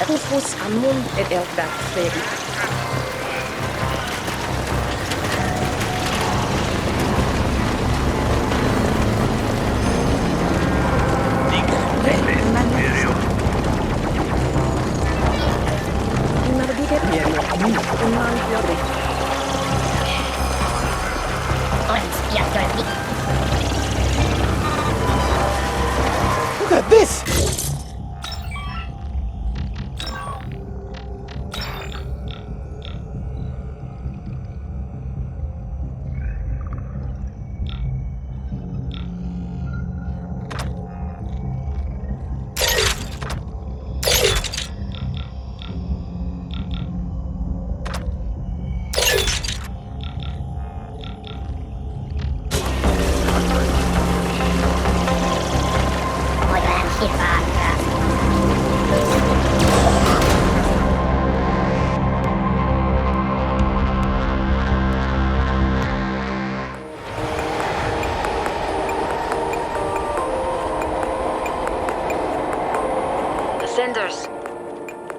Rufus ammum et elkdat fredi. Look at this! Senders,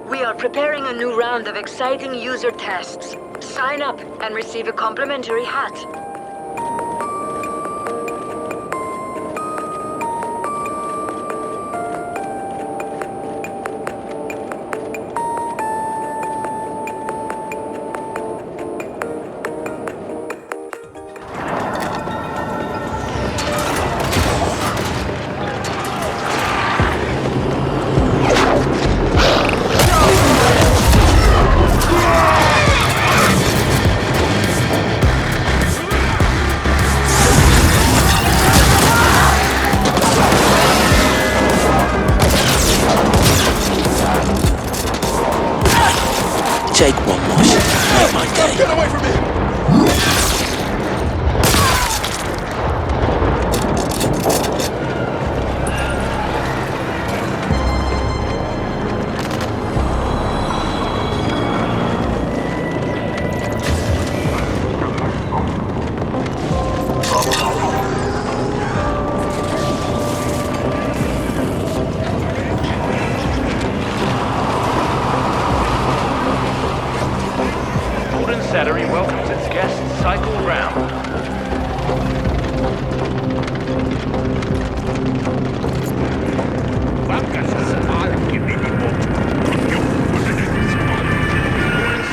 we are preparing a new round of exciting user tests. Sign up and receive a complimentary hat. Take one more shot. Make my day. Get away from me! Salary welcomes its guests cycle round.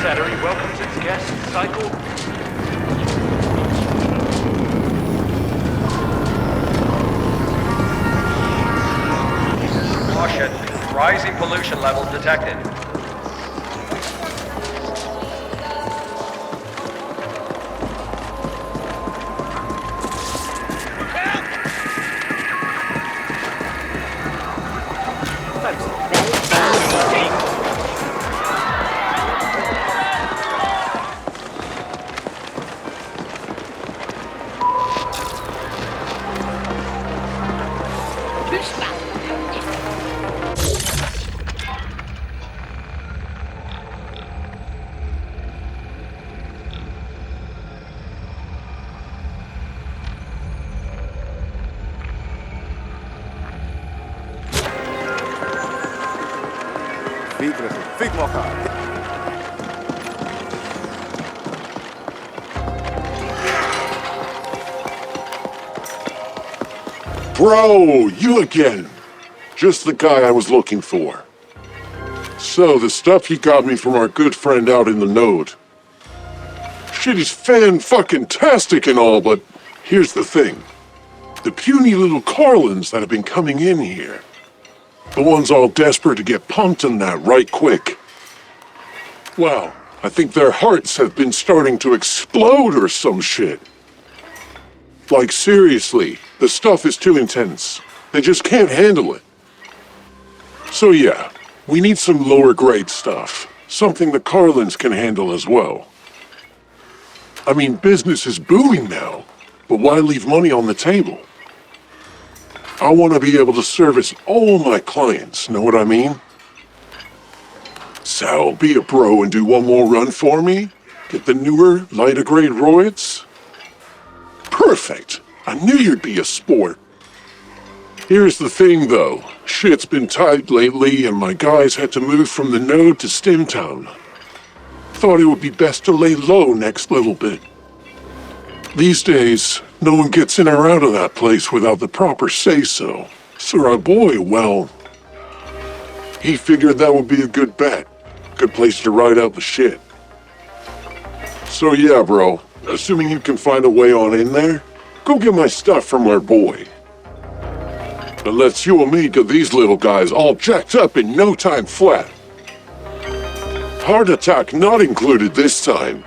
Salary welcomes its guests cycle. Caution, rising pollution levels detected. Bro, you again. Just the guy I was looking for. So, the stuff you got me from our good friend out in the node. Shit is fan-fucking-tastic and all, but here's the thing. The puny little Carlins that have been coming in here. The ones all desperate to get pumped in that right quick. Wow, I think their hearts have been starting to explode or some shit. Like, seriously, the stuff is too intense. They just can't handle it. So yeah, we need some lower grade stuff. Something the Carlins can handle as well. I mean, business is booming now, but why leave money on the table? I want to be able to service all my clients, know what I mean? Sal, be a bro and do one more run for me? Get the newer, lighter grade roids? Perfect! I knew you'd be a sport. Here's the thing, though. Shit's been tight lately, and my guys had to move from the node to Stimtown. Thought it would be best to lay low next little bit. These days, no one gets in or out of that place without the proper say-so. So our boy, well, he figured that would be a good bet. Good place to ride out the shit. So yeah, bro, assuming you can find a way on in there, go get my stuff from our boy. And let's you and me get these little guys all jacked up in no time flat. Heart attack not included this time.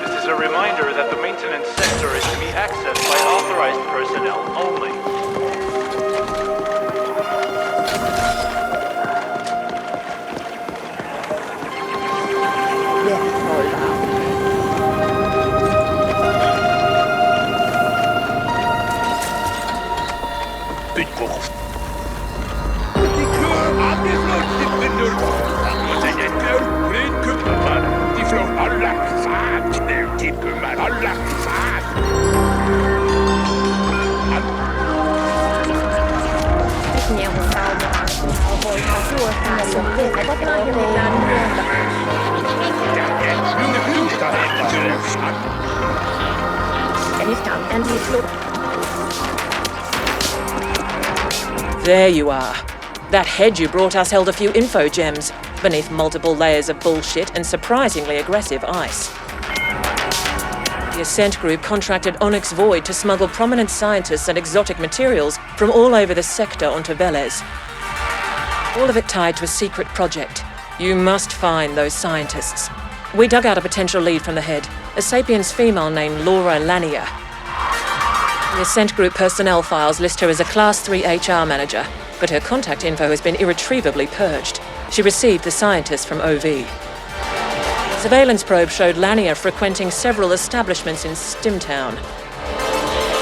This is a reminder that the maintenance sector is to be accessed by authorized personnel only. There you are. That head you brought us held a few info gems, beneath multiple layers of bullshit and surprisingly aggressive ice. The Ascent group contracted Onyx Void to smuggle prominent scientists and exotic materials from all over the sector onto Velez. All of it tied to a secret project. You must find those scientists. We dug out a potential lead from the head, a Sapiens female named Laura Lanier. The Ascent group personnel files list her as a Class 3 HR manager, but her contact info has been irretrievably purged. She received the scientists from OV. Surveillance probe showed Lanier frequenting several establishments in Stimtown.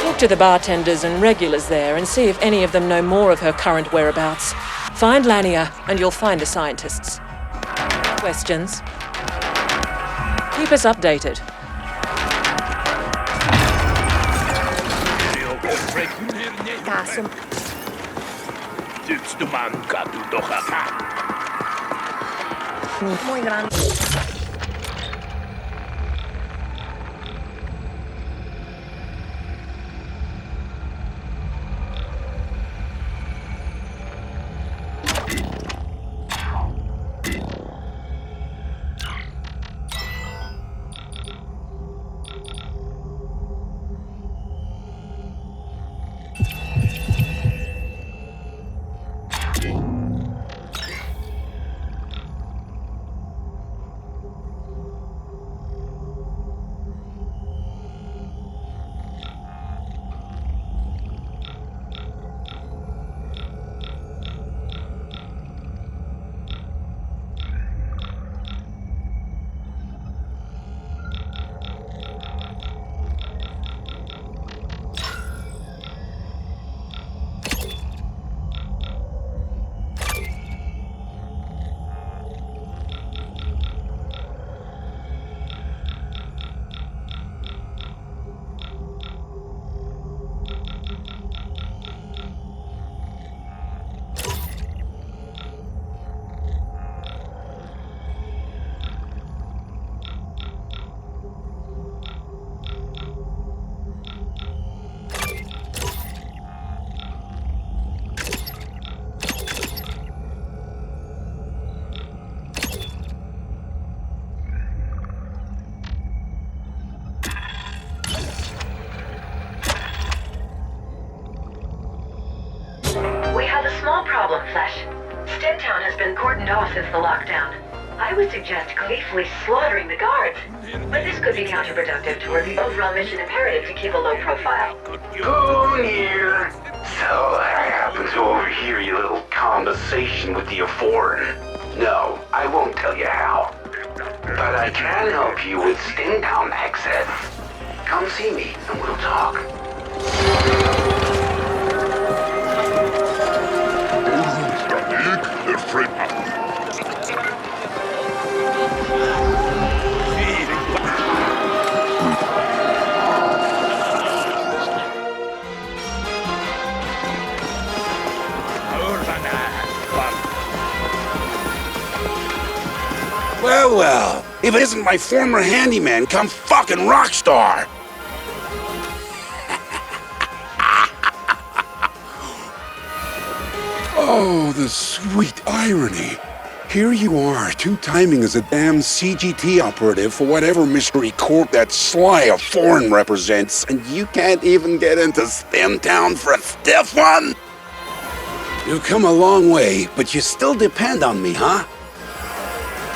Talk to the bartenders and regulars there and see if any of them know more of her current whereabouts. Find Lanier and you'll find the scientists. Questions? Keep us updated. Kaasum. Muy grande. We have a small problem, Flesh. Stimtown has been cordoned off since the lockdown. I would suggest gleefully slaughtering the guards, but this could be counterproductive toward the overall mission imperative to keep a low profile. Go near. So I happen to overhear your little conversation with the foreign. No, I won't tell you how. But I can help you with Stingtown access. Come see me and we'll talk. Well, well, if it isn't my former handyman come fucking rockstar. Oh, the sweet irony. Here you are, two-timing as a damn CGT operative for whatever mystery corp that sly of foreign represents, and you can't even get into Stemtown for a stiff one? You've come a long way, but you still depend on me, huh?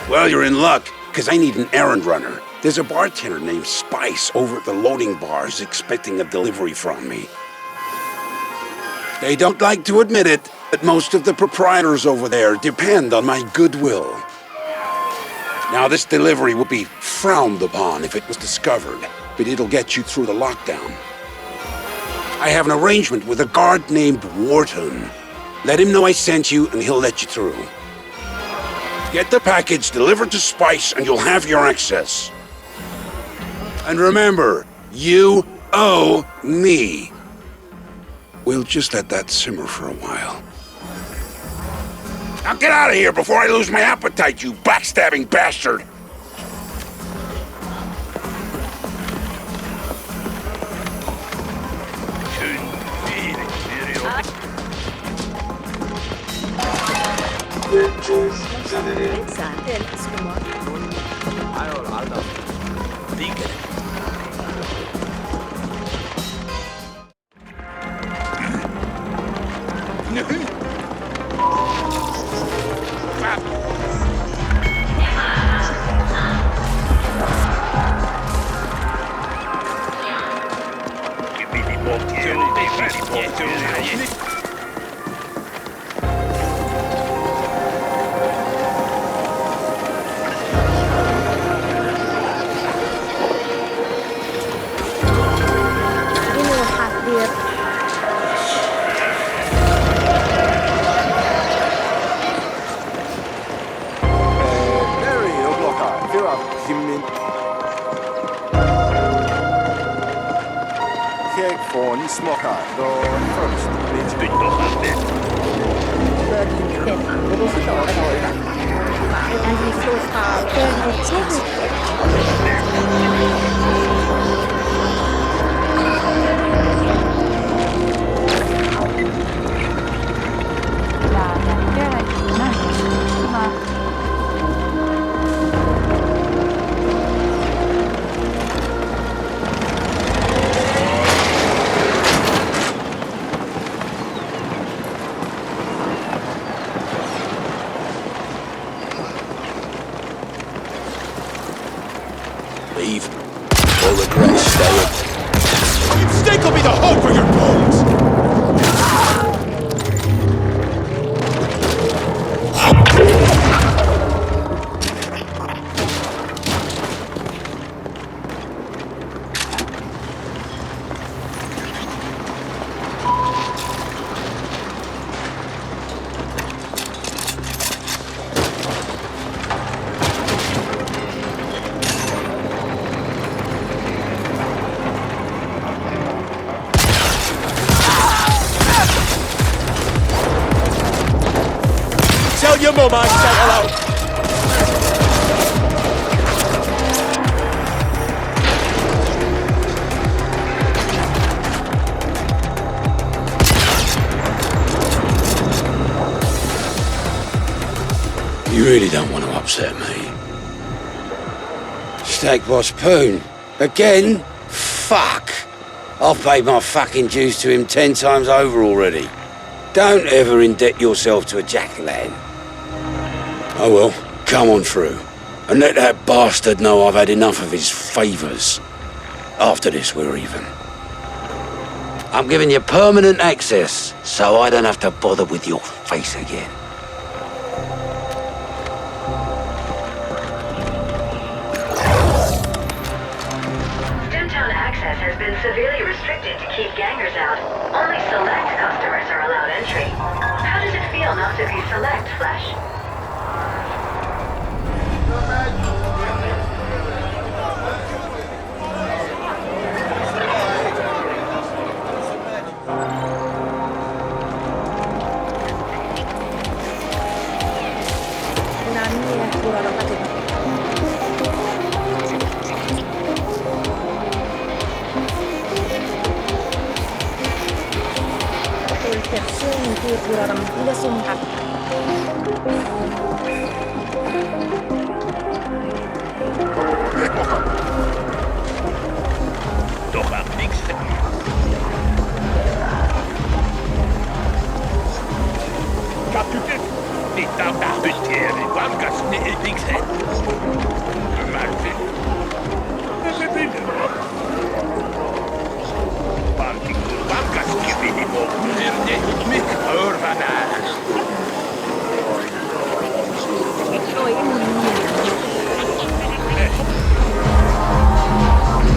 Well, you're in luck, because I need an errand runner. There's a bartender named Spice over at the loading bars expecting a delivery from me. They don't like to admit it, but most of the proprietors over there depend on my goodwill. Now, this delivery would be frowned upon if it was discovered, but it'll get you through the lockdown. I have an arrangement with a guard named Wharton. Let him know I sent you, and he'll let you through. Get the package delivered to Spice, and you'll have your access. And remember, you owe me. We'll just let that simmer for a while. Now get out of here before I lose my appetite, you backstabbing bastard! Leave or regret staying. Steak will be the hope for your bones! Tell your mama I said hello. You really don't want to upset me. Steak Boss Poon. Again? Fuck. I've paid my fucking dues to him 10 times over already. Don't ever indebt yourself to a jack-o'-lantern. Oh well, come on through. And let that bastard know I've had enough of his favors. After this, we're even. I'm giving you permanent access, so I don't have to bother with your face again. Downtown access has been severely restricted to keep gangers out. Only select customers are allowed entry. How does it feel not to be select, Flash?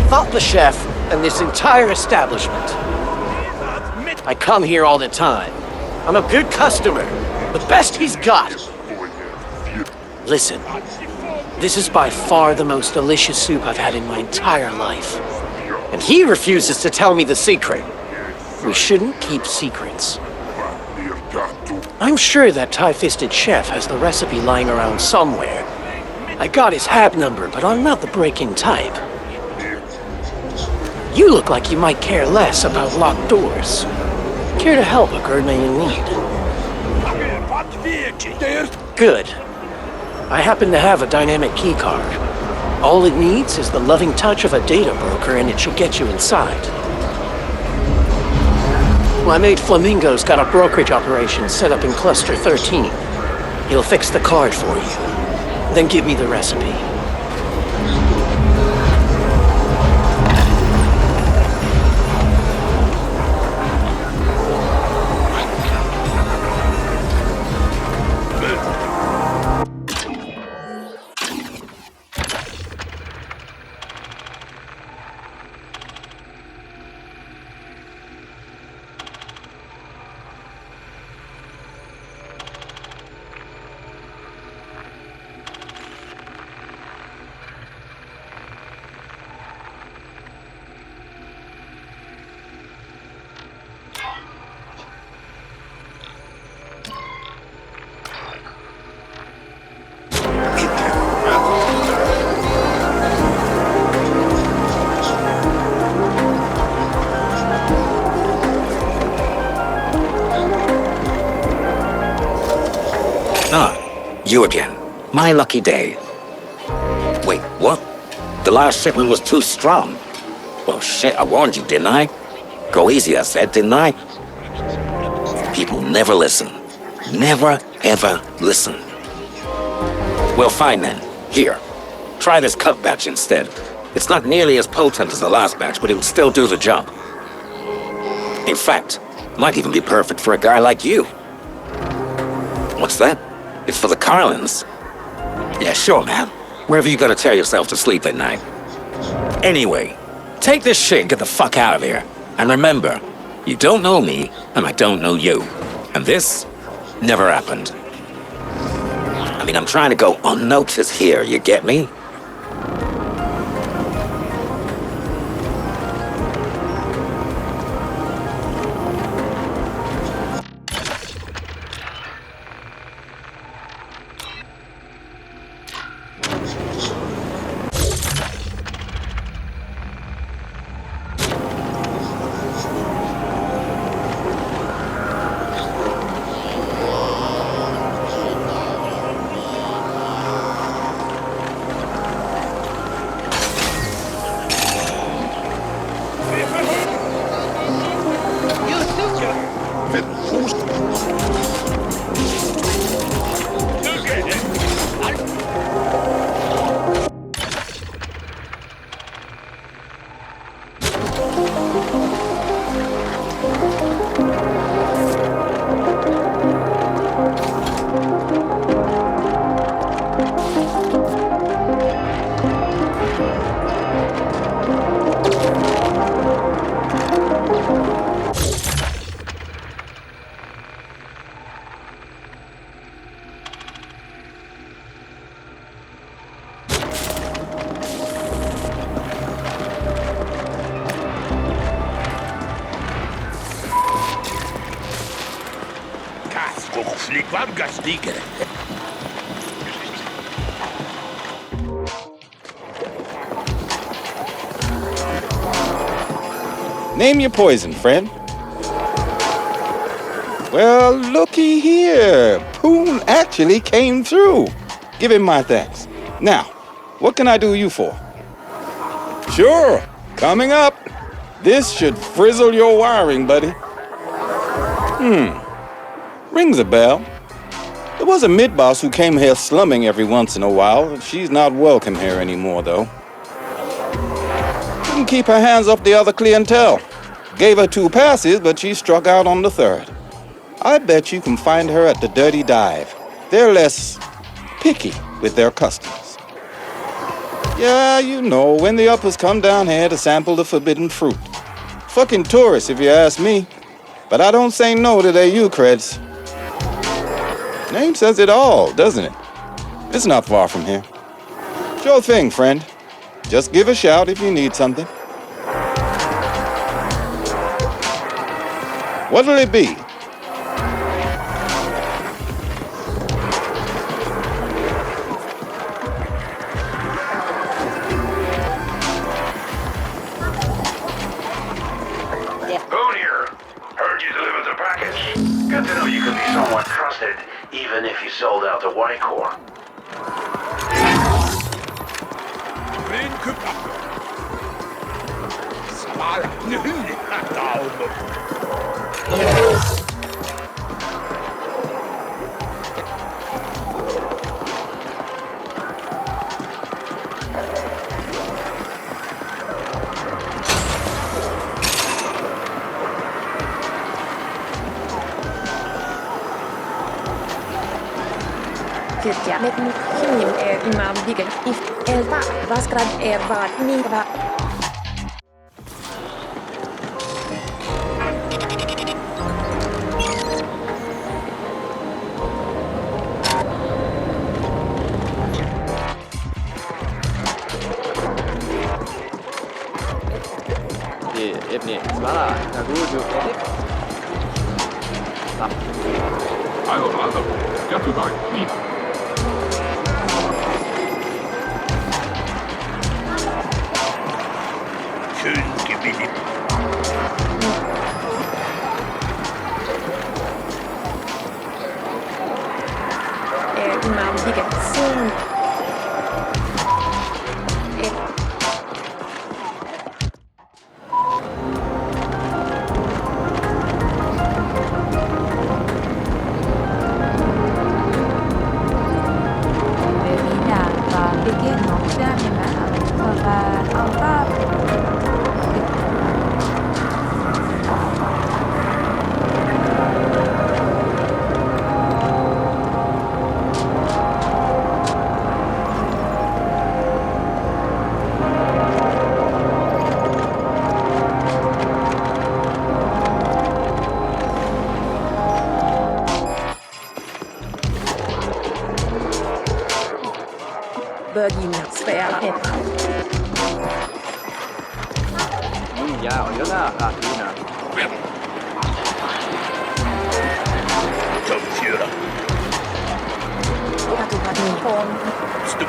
Fuck the chef and this entire establishment. I come here all the time. I'm a good customer. The best he's got. Listen, this is by far the most delicious soup I've had in my entire life. And he refuses to tell me the secret. We shouldn't keep secrets. I'm sure that tie-fisted chef has the recipe lying around somewhere. I got his hab number, but I'm not the break-in type. You look like you might care less about locked doors. Care to help a girl may in need? Good. I happen to have a dynamic keycard. All it needs is the loving touch of a data broker and it should get you inside. My mate Flamingo's got a brokerage operation set up in Cluster 13. He'll fix the card for you. Then give me the recipe. You again. My lucky day. Wait, what? The last shipment was too strong. Well, shit, I warned you, didn't I? Go easy, I said, didn't I? People never listen. Never, ever listen. Well, fine then. Here. Try this cut batch instead. It's not nearly as potent as the last batch, but it would still do the job. In fact, might even be perfect for a guy like you. What's that? It's for the Carlins. Yeah, sure, man. Wherever you gotta tear yourself to sleep at night. Anyway, take this shit and get the fuck out of here. And remember, you don't know me, and I don't know you. And this never happened. I mean, I'm trying to go unnoticed here, you get me? Name your poison, friend. Well, looky here. Poon actually came through. Give him my thanks. Now, what can I do you for? Sure, coming up. This should frizzle your wiring, buddy. Rings a bell. There was a mid-boss who came here slumming every once in a while. She's not welcome here anymore, though. Couldn't keep her hands off the other clientele. Gave her 2 passes, but she struck out on the 3rd. I bet you can find her at the Dirty Dive. They're less picky with their customers. Yeah, you know, when the uppers come down here to sample the forbidden fruit. Fucking tourists, if you ask me. But I don't say no to their U-creds. Name says it all, doesn't it? It's not far from here. Sure thing, friend. Just give a shout if you need something. What'll it be? Boone here. Heard you delivered the package. Good to know you can be somewhat trusted, even if you sold out to White Corps. Tycker med himlen är imam bygger if elva vaskrad är vad niva. Evni, svala, na gudu, Erik. Also, ja, du sagst, nie. Schön gewinnen. Imam bygger sin. Börjinnan svära ett. Ja, och jag där, Atina. Tomfjöra. Jag tog att min form. Stor.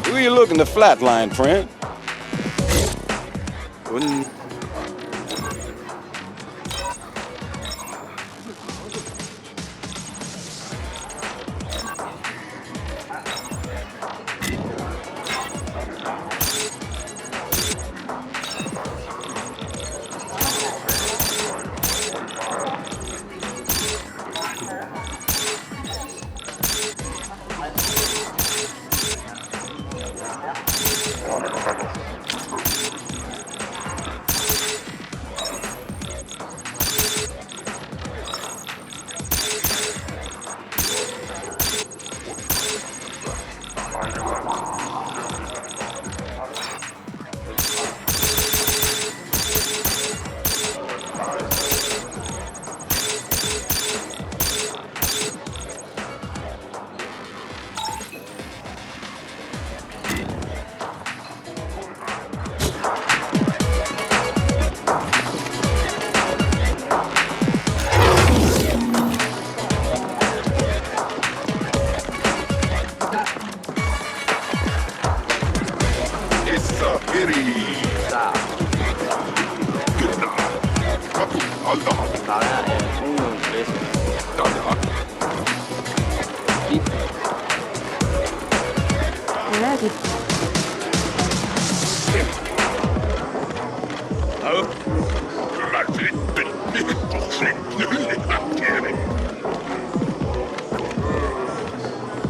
Who you looking to flatline, friend?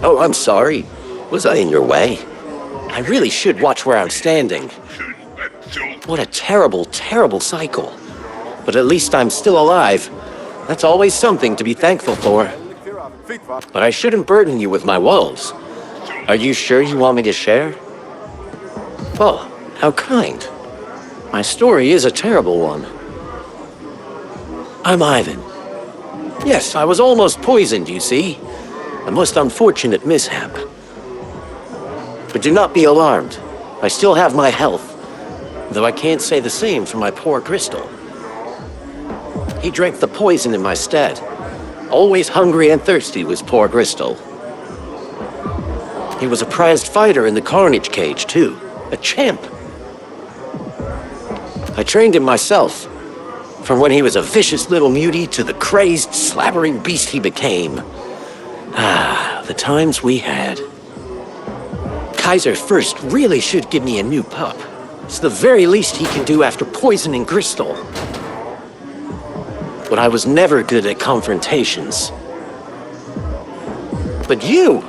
Oh, I'm sorry. Was I in your way? I really should watch where I'm standing. What a terrible, terrible cycle. But at least I'm still alive. That's always something to be thankful for. But I shouldn't burden you with my woes. Are you sure you want me to share? Oh, how kind. My story is a terrible one. I'm Ivan. Yes, I was almost poisoned, you see. A most unfortunate mishap. But do not be alarmed. I still have my health, though I can't say the same for my poor Crystal. He drank the poison in my stead. Always hungry and thirsty was poor Crystal. He was a prized fighter in the Carnage Cage, too. A champ. I trained him myself. From when he was a vicious little mutie to the crazed, slabbering beast he became. Ah, the times we had. Kaiser first really should give me a new pup. It's the very least he can do after poisoning Crystal. But I was never good at confrontations. But you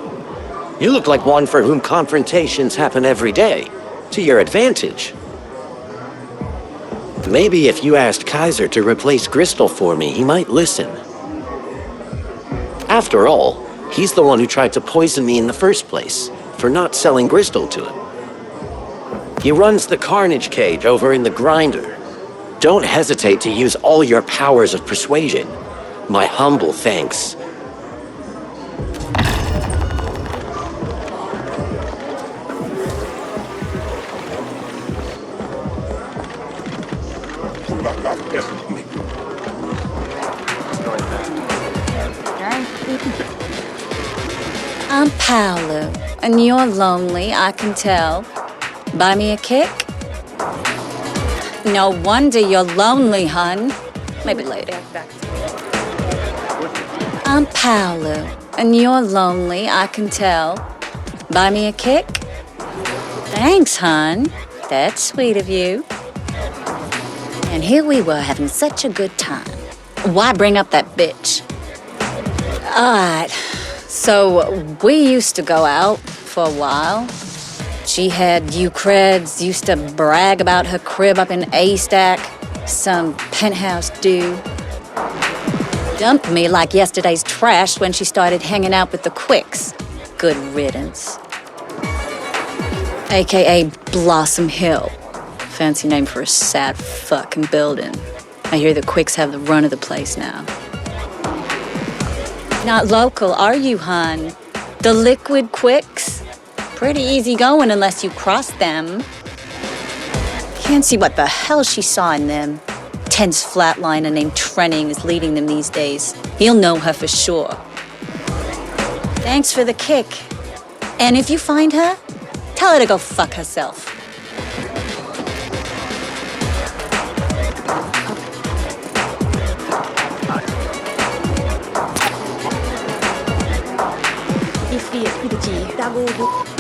look like one for whom confrontations happen every day, to your advantage. Maybe if you asked Kaiser to replace Crystal for me, he might listen. After all, he's the one who tried to poison me in the first place, for not selling Crystal to him. He runs the Carnage Cage over in the Grinder. Don't hesitate to use all your powers of persuasion. My humble thanks. I'm Paolo, and you're lonely, I can tell. Buy me a kick? No wonder you're lonely, hun. Maybe later. I'm Paolo, and you're lonely, I can tell. Buy me a kick? Thanks, hon. That's sweet of you. And here we were having such a good time. Why bring up that bitch? Alright, so we used to go out for a while. She had you creds, used to brag about her crib up in A-Stack, some penthouse dude. Dumped me like yesterday's trash when she started hanging out with the Quicks. Good riddance. AKA Blossom Hill. Fancy name for a sad fucking building. I hear the Quicks have the run of the place now. Not local, are you, hon? The Liquid Quicks? Pretty easy going unless you cross them. Can't see what the hell she saw in them. Tense flatliner named Trenning is leading them these days. He'll know her for sure. Thanks for the kick. And if you find her, tell her to go fuck herself. If we